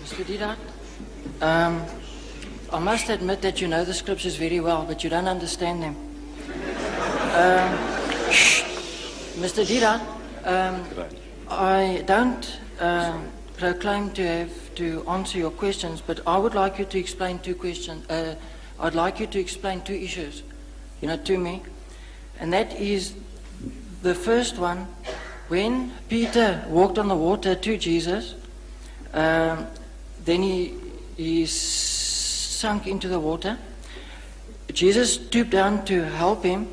Mr. Deedat, I must admit that you know the scriptures very well, but you don't understand them. Mr. Deedat, I don't proclaim to have to answer your questions, but I would like you to explain two questions. I'd like you to explain two issues, to me. And that is the first one, when Peter walked on the water to Jesus, then he sunk into the water. Jesus stooped down to help him,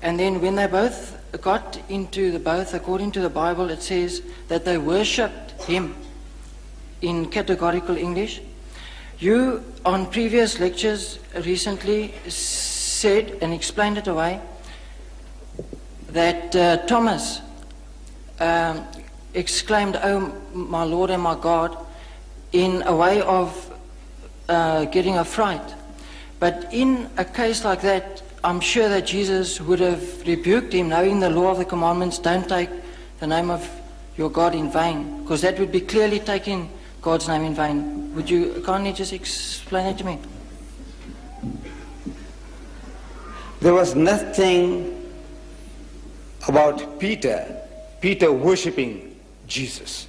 and then when they both got into the boat, according to the Bible, it says that they worshipped him in categorical English. You, on previous lectures recently, said and explained it away that Thomas exclaimed, "Oh, my Lord and my God," in a way of getting a fright. But in a case like that, I'm sure that Jesus would have rebuked him, knowing the law of the commandments, don't take the name of your God in vain, because that would be clearly taking God's name in vain. Would you kindly just explain it to me? There was nothing about Peter worshipping Jesus.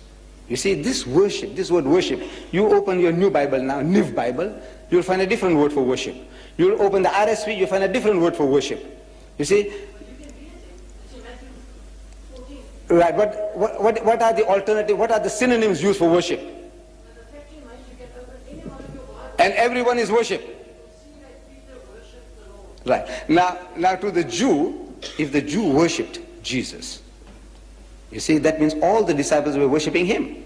You see, this worship, this word worship, you open your new Bible now, New Bible, you'll find a different word for worship. You'll open the RSV, you'll find a different word for worship. You see? Right, but what are the alternative, what are the synonyms used for worship? And everyone is worship. Right. Now to the Jew, if the Jew worshipped Jesus, you see, that means all the disciples were worshipping him.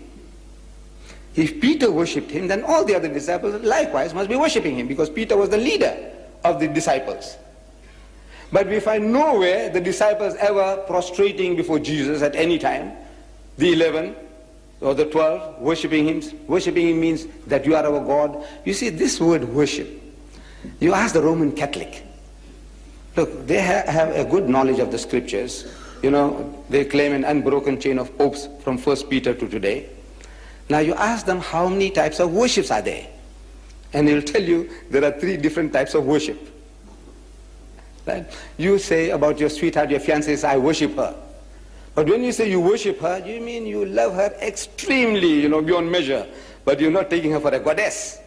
If Peter worshipped him, then all the other disciples likewise must be worshipping him, because Peter was the leader of the disciples. But we find nowhere the disciples ever prostrating before Jesus at any time. The 11 or the 12 worshipping him. Worshipping him means that you are our God. You see, this word worship, you ask the Roman Catholic. Look, they have a good knowledge of the scriptures. They claim an unbroken chain of popes from 1 Peter to today. Now you ask them how many types of worships are there. And they'll tell you there are 3 different types of worship. Right? You say about your sweetheart, your fiancée says, I worship her. But when you say you worship her, you mean you love her extremely, beyond measure. But you're not taking her for a goddess.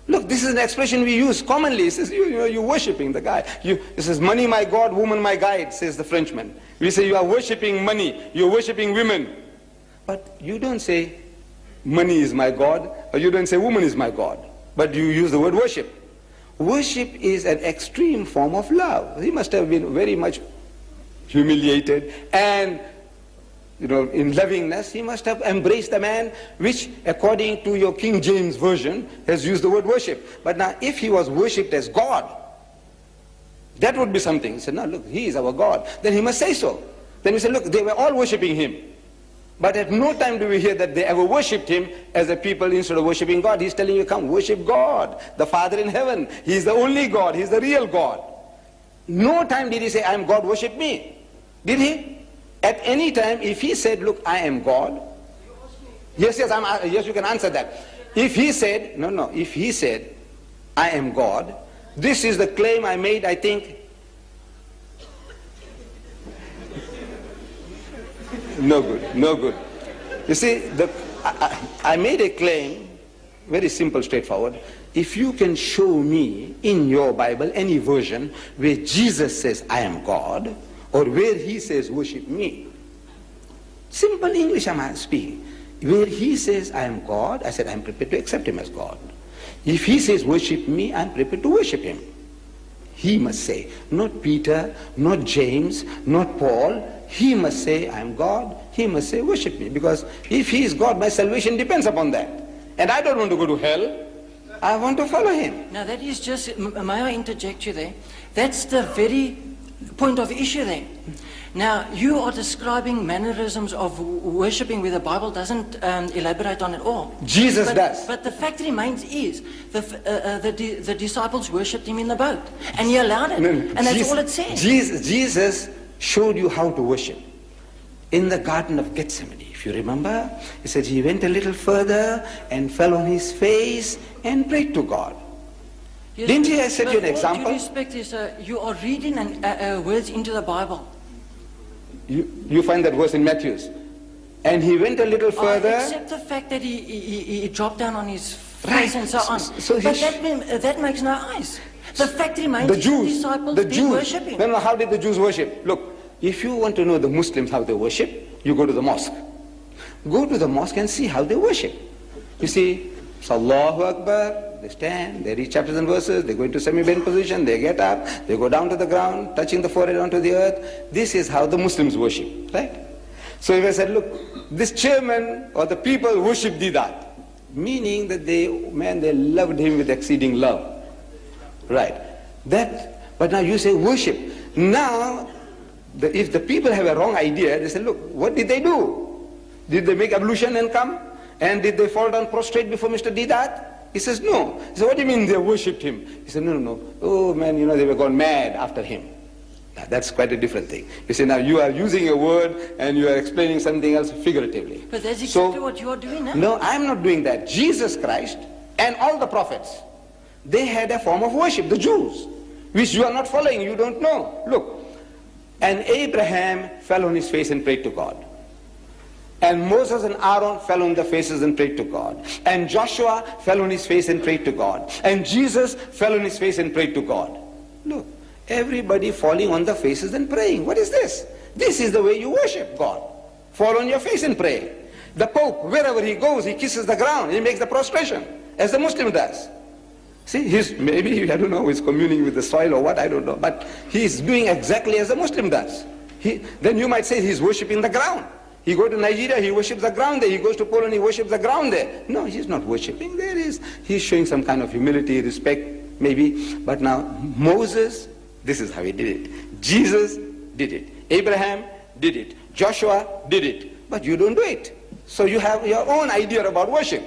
Look, this is an expression we use commonly. It says, you're worshipping the guy. It says, money my God, woman my guide, says the Frenchman. We say you are worshipping money, you're worshipping women. But you don't say, money is my God, or you don't say, woman is my God. But you use the word worship. Worship is an extreme form of love. He must have been very much humiliated, and in lovingness, he must have embraced a man which, according to your King James Version, has used the word worship. But now, if he was worshipped as God, that would be something. He said, no, look, he is our God. Then he must say so. Then we say, look, they were all worshipping him. But at no time do we hear that they ever worshipped him as a people instead of worshipping God. He's telling you, come, worship God, the Father in heaven. He's the only God. He's the real God. No time did he say, I am God, worship me. Did he? At any time, if he said, look, I am God. Yes, you can answer that. If he said, if he said, I am God, this is the claim I made, I think. No good. You see, I made a claim, very simple, straightforward. If you can show me in your Bible any version where Jesus says, I am God, or where he says, worship me. Simple English I'm speaking. Where he says, I am God, I said, I'm prepared to accept him as God. If he says, worship me, I'm prepared to worship him. He must say, not Peter, not James, not Paul. He must say, I am God. He must say, worship me. Because if he is God, my salvation depends upon that. And I don't want to go to hell. I want to follow him. Now that is just, may I interject you there? That's the very point of issue there. Now, you are describing mannerisms of worshipping where the Bible doesn't elaborate on it all. Jesus does. But the fact remains is, the disciples worshipped him in the boat. And he allowed it. And that's all it says. Jesus showed you how to worship. In the Garden of Gethsemane, If you remember, he said he went a little further and fell on his face and prayed to God. Yes, Didn't he set you an with all example? due respect, is, you are reading words into the Bible. You find that verse in Matthew. And he went a little further. Except the fact that he dropped down on his face Right. and so on. So but that makes no eyes. The fact remains The the Jews, disciples the did Jews. worship him. No, how did the Jews worship? Look, if you want to know the Muslims how they worship, you go to the mosque. Go to the mosque and see how they worship. You see, Allahu Akbar, they stand, they read chapters and verses, they go into semi-bend position, they get up, they go down to the ground, touching the forehead onto the earth. This is how the Muslims worship, right? So if I said, look, this chairman or the people worship Deedat, meaning that they loved him with exceeding love. Right. But now you say worship. Now, if the people have a wrong idea, they say, look, what did they do? Did they make ablution and come? And did they fall down prostrate before Mr. Deedat? He says, no. He said, what do you mean they worshipped him? He said, no. Oh man, they were gone mad after him. Now, that's quite a different thing. You see, now you are using a word and you are explaining something else figuratively. But that's exactly what you are doing now. No, I'm not doing that. Jesus Christ and all the prophets, they had a form of worship, the Jews, which you are not following, you don't know. Look, and Abraham fell on his face and prayed to God. And Moses and Aaron fell on their faces and prayed to God. And Joshua fell on his face and prayed to God. And Jesus fell on his face and prayed to God. Look, everybody falling on their faces and praying. What is this? This is the way you worship God. Fall on your face and pray. The Pope, wherever he goes, he kisses the ground. He makes the prostration, as the Muslim does. See, maybe, I don't know, he's communing with the soil or what, I don't know. But he's doing exactly as the Muslim does. Then you might say he's worshipping the ground. He goes to Nigeria, he worships the ground there. He goes to Poland, he worships the ground there. No, he's not worshipping. He's showing some kind of humility, respect, maybe. But now, Moses, this is how he did it. Jesus did it. Abraham did it. Joshua did it. But you don't do it. So you have your own idea about worship.